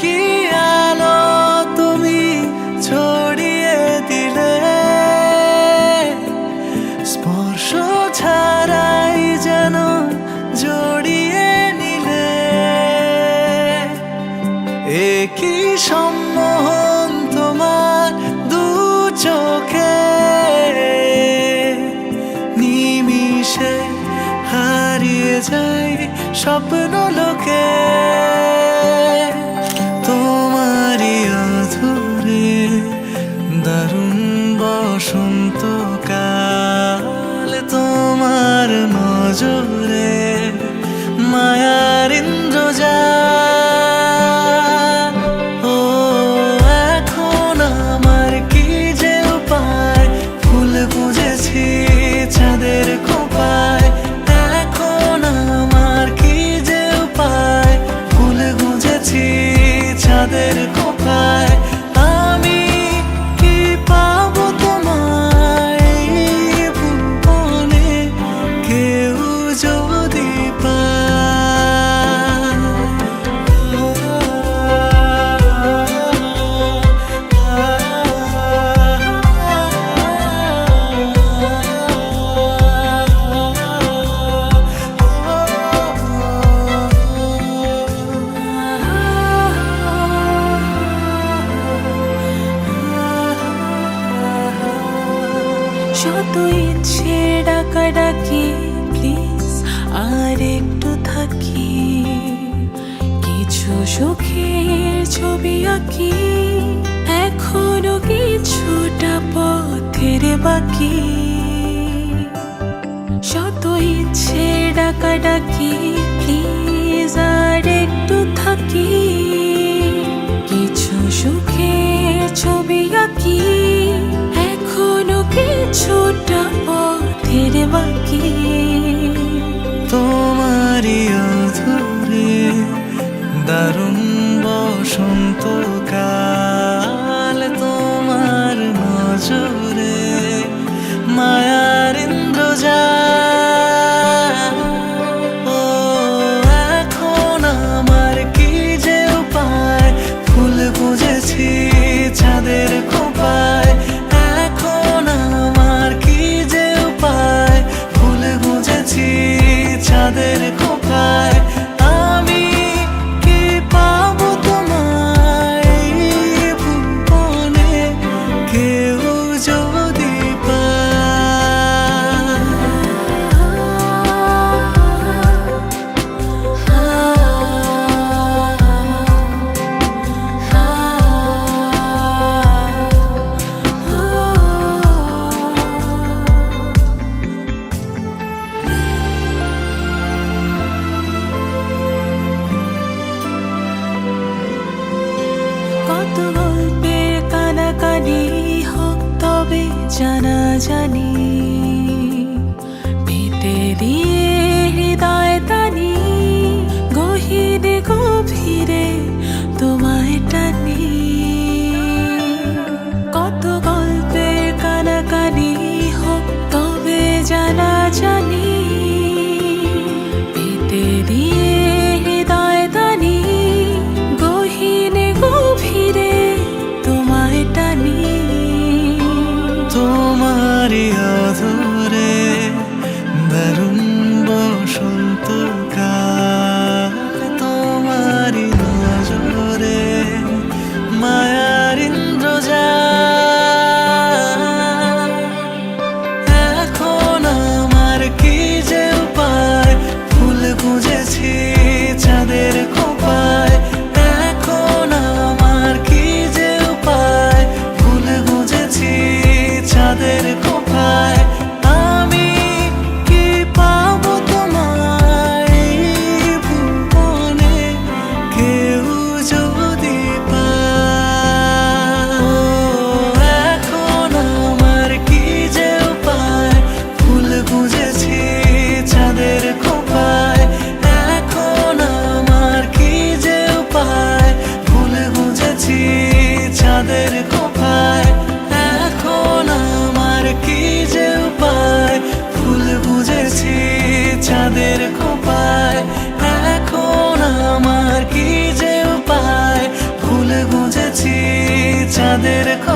কি আলো তুমি ছড়িয়ে দিলে, স্পর্শ ছাড়াই যেন জড়িয়ে নিলে। কি সম্মোহন তোমার দু চোখে, নিমিষে হারিয়ে যায় স্বপ্ন লোকে। তোমারই অধরে দারুণ বসন্তকাল, তোমার নজরে মায়ার ইন্দ্রজাল। ও এখন আমার কি যে উপায়, ফুল বুঝেছি চাঁদের খোঁপায়। এখন আমার কি যে উপায়, ফুল গুঁজেছি চাঁদের খোঁপায়। আমি কি পাবো তোমায় ভুবনে, কেউ যদি যত ইচ্ছে ডাকাডাকি, প্লিজ আর একটু থাকি। কিছু সুখের ছবি আঁকি, এখনো কিছুটা পথের বাকি। যত ইচ্ছে ডাকাডাকি, প্লিজ আর একটু থাকি। কিছু সুখের ছবি আঁকি, এখনো কিছুটা পথের বাকি। তোমারই অধরে দারুণ বসন্তকাল, তোমার নজরে মায়ার ইন্দ্রজাল। ও এখন আমার কি যে উপায়, ফুল বুঝেছি চাঁদের খোঁপায়। এখন আমার কি যে উপায়, ফুল গুঁজেছি চাঁদের খোঁপায়। আমি কি পাবো তোমায় ভুবনে, কেউ যদি কত গল্পের কানাকানি হোক তবে জানা জানি, পেতে দিয়ে হৃদয় টানি, গহীনে গভীরে তোমায় টানি। কত গল্পের কানাকানি হোক তবে জানা জানি, পেতে দিয়ে হৃদয় টানি, গহীনে গভীরে তোমায় টানি। তোমারই অধরে দারুণ বসন্তকাল, তোমারই নজরে মায়ার ইন্দ্রজাল। এখন আমার কি রেখো